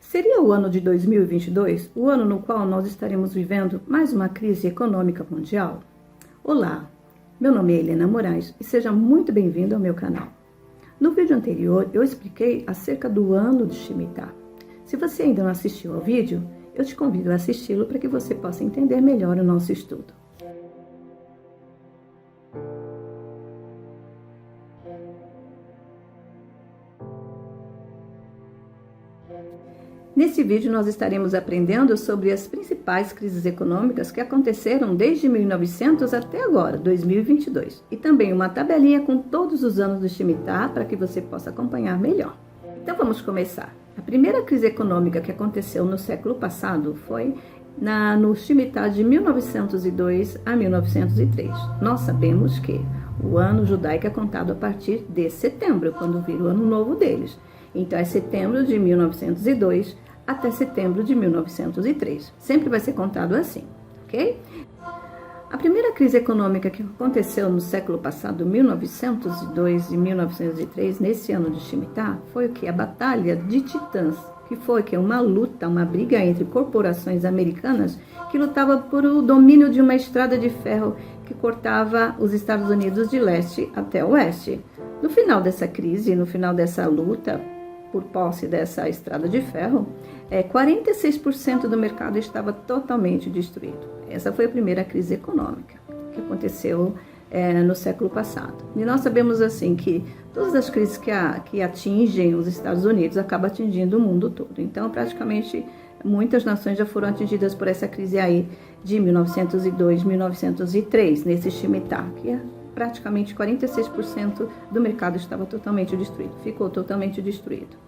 Seria o ano de 2022 o ano no qual nós estaremos vivendo mais uma crise econômica mundial? Olá, meu nome é Helena Moraes e seja muito bem-vindo ao meu canal. No vídeo anterior eu expliquei acerca do ano de Shemitah. Se você ainda não assistiu ao vídeo, eu te convido a assisti-lo para que você possa entender melhor o nosso estudo. Nesse vídeo nós estaremos aprendendo sobre as principais crises econômicas que aconteceram desde 1900 até agora, 2022. E também uma tabelinha com todos os anos do Shemitah para que você possa acompanhar melhor. Então vamos começar. A primeira crise econômica que aconteceu no século passado foi no Shemitah de 1902 a 1903. Nós sabemos que o ano judaico é contado a partir de setembro, quando vira o ano novo deles. Então é setembro de 1902 até setembro de 1903. Sempre vai ser contado assim, ok? A primeira crise econômica que aconteceu no século passado, 1902 e 1903, nesse ano de Shemitah, foi o que? A Batalha de Titãs, que foi uma luta, uma briga entre corporações americanas que lutavam por o domínio de uma estrada de ferro que cortava os Estados Unidos de leste até oeste. No final dessa crise, no final dessa luta, por posse dessa estrada de ferro, 46% do mercado estava totalmente destruído. Essa foi a primeira crise econômica que aconteceu no século passado. E nós sabemos assim que todas as crises que atingem os Estados Unidos acabam atingindo o mundo todo. Então, praticamente, muitas nações já foram atingidas por essa crise aí de 1902, 1903, nesse Shemitah, que praticamente 46% do mercado estava totalmente destruído, ficou totalmente destruído.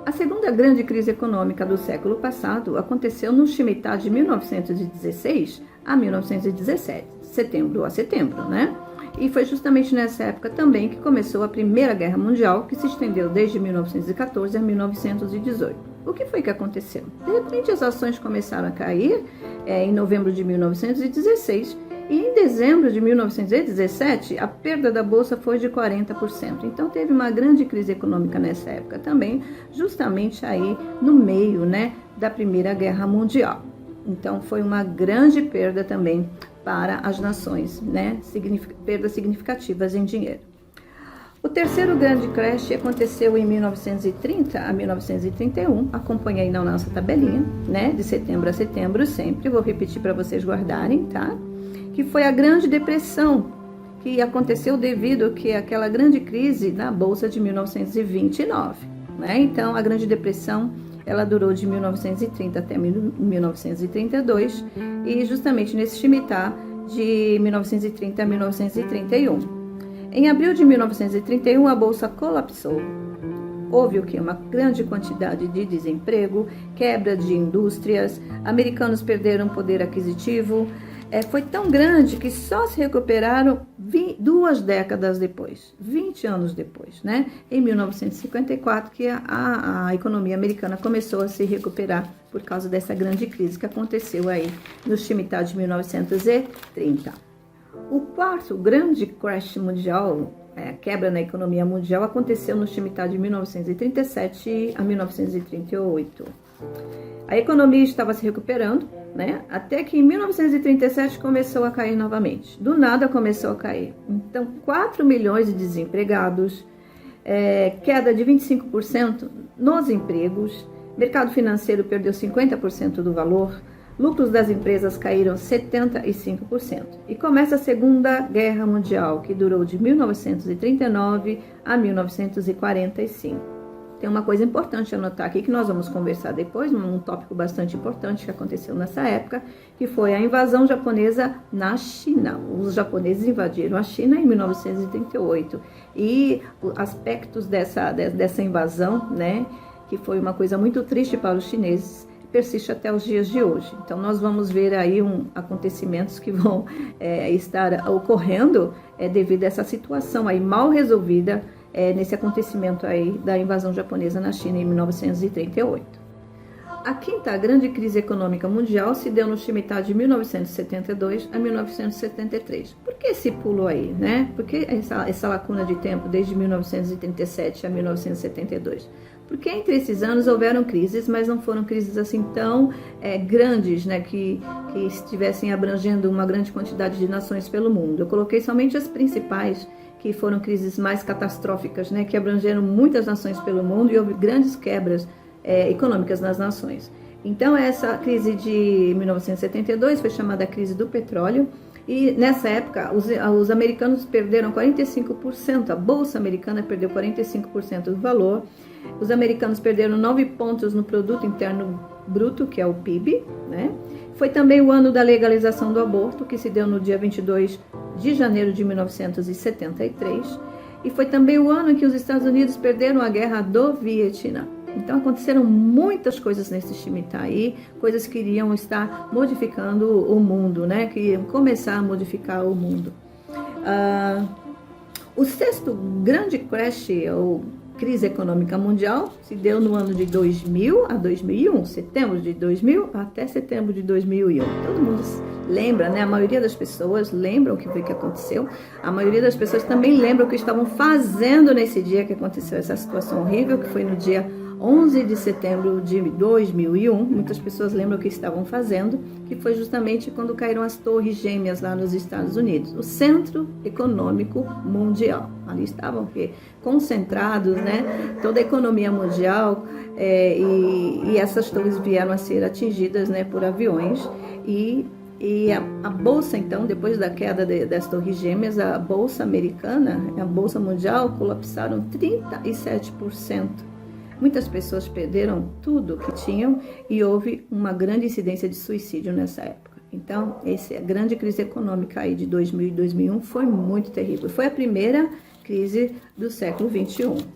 A segunda grande crise econômica do século passado aconteceu no Shemitah de 1916 a 1917, setembro a setembro, né? E foi justamente nessa época também que começou a Primeira Guerra Mundial, que se estendeu desde 1914 a 1918. O que foi que aconteceu? De repente as ações começaram a cair em novembro de 1916, e em dezembro de 1917, a perda da bolsa foi de 40%. Então teve uma grande crise econômica nessa época também, justamente aí no meio, da Primeira Guerra Mundial. Então foi uma grande perda também para as nações, perdas significativas em dinheiro. O terceiro grande crash aconteceu em 1930 a 1931, acompanha aí na nossa tabelinha, de setembro a setembro sempre, vou repetir para vocês guardarem, tá? Que foi a Grande Depressão, que aconteceu devido àquela grande crise na Bolsa de 1929. Então, a Grande Depressão, ela durou de 1930 até 1932, e justamente nesse Shemitah de 1930 a 1931. Em abril de 1931, a Bolsa colapsou. Houve uma grande quantidade de desemprego, quebra de indústrias, americanos perderam poder aquisitivo. Foi tão grande que só se recuperaram 2 décadas depois, 20 anos depois, em 1954, que a economia americana começou a se recuperar por causa dessa grande crise que aconteceu aí no Shemitah de 1930. O quarto grande crash mundial, quebra na economia mundial, aconteceu no Shemitah de 1937 a 1938. A economia estava se recuperando, até que em 1937 começou a cair novamente. Do nada começou a cair. Então, 4 milhões de desempregados, queda de 25% nos empregos, mercado financeiro perdeu 50% do valor, lucros das empresas caíram 75%. E começa a Segunda Guerra Mundial, que durou de 1939 a 1945. Tem uma coisa importante a anotar aqui que nós vamos conversar depois, um tópico bastante importante que aconteceu nessa época, que foi a invasão japonesa na China. Os japoneses invadiram a China em 1938 e aspectos dessa invasão, que foi uma coisa muito triste para os chineses, persiste até os dias de hoje. Então nós vamos ver aí acontecimentos que vão estar ocorrendo devido a essa situação aí mal resolvida nesse acontecimento aí da invasão japonesa na China em 1938. A quinta grande crise econômica mundial se deu no Shemitah de 1972 a 1973. Por que esse pulo aí, Por que essa lacuna de tempo desde 1937 a 1972? Porque entre esses anos houveram crises, mas não foram crises assim tão grandes, né, que estivessem abrangendo uma grande quantidade de nações pelo mundo. Eu coloquei somente as principais, que foram crises mais catastróficas, né, que abrangeram muitas nações pelo mundo e houve grandes quebras econômicas nas nações. Então, essa crise de 1972 foi chamada a crise do petróleo, e nessa época os americanos perderam 45%, a Bolsa Americana perdeu 45% do valor, os americanos perderam 9 pontos no Produto Interno Bruto, que é o PIB, né? Foi também o ano da legalização do aborto, que se deu no dia 22 de janeiro de 1973, e foi também o ano em que os Estados Unidos perderam a guerra do Vietnã. Então aconteceram muitas coisas nesse Shemitah aí, coisas que iriam estar modificando o mundo, né? Que iriam começar a modificar o mundo. O sexto grande crash, ou crise econômica mundial, se deu no ano de 2000 a 2001, setembro de 2000 até setembro de 2001. Todo mundo lembra, né? A maioria das pessoas lembram o que foi que aconteceu. A maioria das pessoas também lembram o que estavam fazendo nesse dia que aconteceu essa situação horrível, que foi no dia 11 de setembro de 2001, muitas pessoas lembram o que estavam fazendo, que foi justamente quando caíram as torres gêmeas lá nos Estados Unidos, o centro econômico mundial. Ali estavam concentrados, né, toda a economia mundial, e essas torres vieram a ser atingidas, né, por aviões, e a Bolsa, então, depois da queda das torres gêmeas, a Bolsa Americana, a Bolsa Mundial, colapsaram 37%. Muitas pessoas perderam tudo que tinham e houve uma grande incidência de suicídio nessa época. Então, a grande crise econômica aí de 2000 e 2001 foi muito terrível. Foi a primeira crise do século XXI.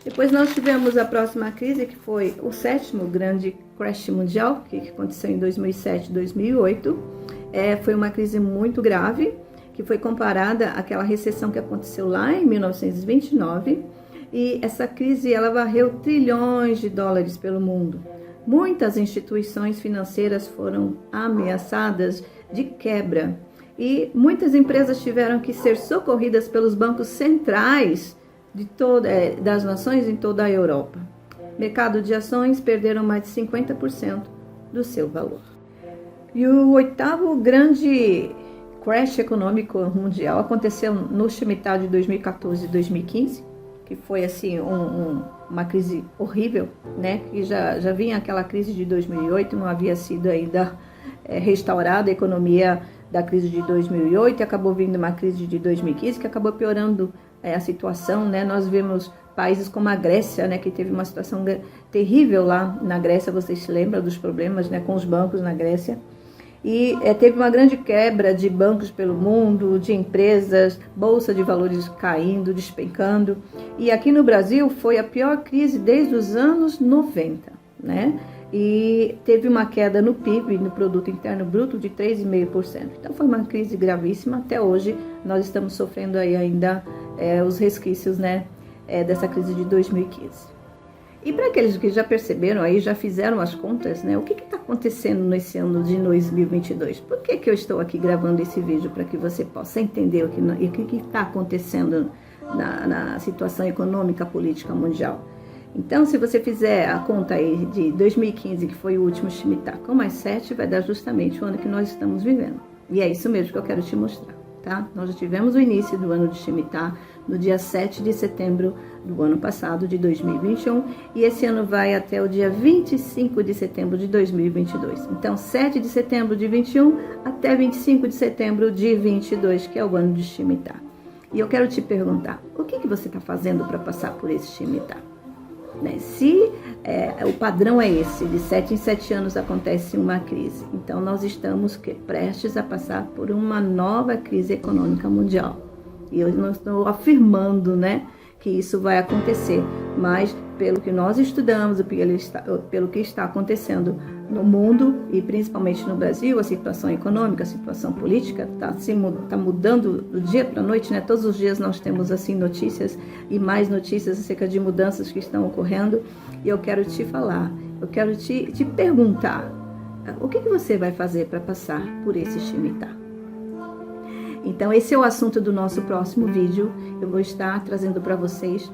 Depois nós tivemos a próxima crise, que foi o sétimo grande crash mundial, que aconteceu em 2007 e 2008. Foi uma crise muito grave, que foi comparada àquela recessão que aconteceu lá em 1929. E essa crise, ela varreu trilhões de dólares pelo mundo. Muitas instituições financeiras foram ameaçadas de quebra e muitas empresas tiveram que ser socorridas pelos bancos centrais das nações em toda a Europa. Mercado de ações perderam mais de 50% do seu valor. E o oitavo grande crash econômico mundial aconteceu no Shemitah de 2014 e 2015, que foi assim uma crise horrível, né? Que já vinha aquela crise de 2008, não havia sido ainda restaurada a economia da crise de 2008, e acabou vindo uma crise de 2015 que acabou piorando a situação, né? Nós vemos países como a Grécia, né? Que teve uma situação terrível lá na Grécia, vocês se lembram dos problemas, né? Com os bancos na Grécia. E teve uma grande quebra de bancos pelo mundo, de empresas, bolsa de valores caindo, despencando. E aqui no Brasil foi a pior crise desde os anos 90, né? E teve uma queda no PIB, no Produto Interno Bruto, de 3,5%. Então foi uma crise gravíssima. Até hoje nós estamos sofrendo aí ainda os resquícios, né, dessa crise de 2015. E para aqueles que já perceberam aí, já fizeram as contas, né? O que está acontecendo nesse ano de 2022? Por que eu estou aqui gravando esse vídeo? Para que você possa entender o que está acontecendo na situação econômica, política mundial. Então, se você fizer a conta aí de 2015, que foi o último Shemitah, com mais 7, vai dar justamente o ano que nós estamos vivendo. E é isso mesmo que eu quero te mostrar, tá? Nós já tivemos o início do ano de Shemitah no dia 7 de setembro do ano passado, de 2021, e esse ano vai até o dia 25 de setembro de 2022. Então, 7 de setembro de 21 até 25 de setembro de 22, que é o ano de Shemitah. E eu quero te perguntar, o que você está fazendo para passar por esse Shemitah? Né? Se o padrão é esse, de 7 em 7 anos acontece uma crise, então nós estamos prestes a passar por uma nova crise econômica mundial. E eu não estou afirmando, né, que isso vai acontecer, mas pelo que nós estudamos, pelo que está acontecendo no mundo e principalmente no Brasil, a situação econômica, a situação política está mudando do dia para a noite, né? Todos os dias nós temos assim notícias e mais notícias acerca de mudanças que estão ocorrendo, e eu quero te falar, eu quero te perguntar, o que você vai fazer para passar por esse Shemitah? Então esse é o assunto do nosso próximo vídeo. Eu vou estar trazendo para vocês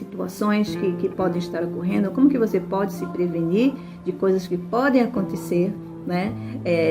situações que podem estar ocorrendo, como que você pode se prevenir de coisas que podem acontecer, né?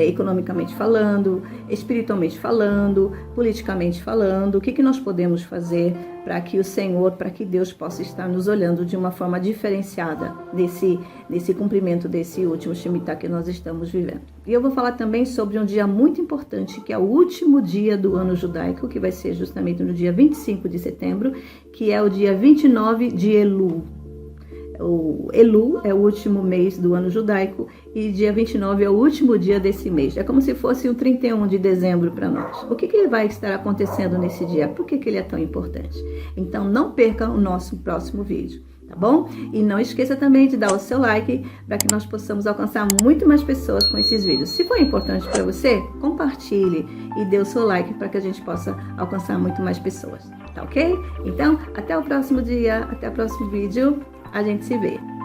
Economicamente falando, espiritualmente falando, politicamente falando, o que nós podemos fazer para que o Senhor, para que Deus possa estar nos olhando de uma forma diferenciada nesse cumprimento desse último Shemitah que nós estamos vivendo. E eu vou falar também sobre um dia muito importante, que é o último dia do ano judaico, que vai ser justamente no dia 25 de setembro, que é o dia 29 de Elul. O Elul é o último mês do ano judaico e dia 29 é o último dia desse mês. É como se fosse o 31 de dezembro para nós. O que vai estar acontecendo nesse dia? Por que ele é tão importante? Então não perca o nosso próximo vídeo, tá bom? E não esqueça também de dar o seu like para que nós possamos alcançar muito mais pessoas com esses vídeos. Se for importante para você, compartilhe e dê o seu like para que a gente possa alcançar muito mais pessoas, tá ok? Então, até o próximo dia, até o próximo vídeo. A gente se vê.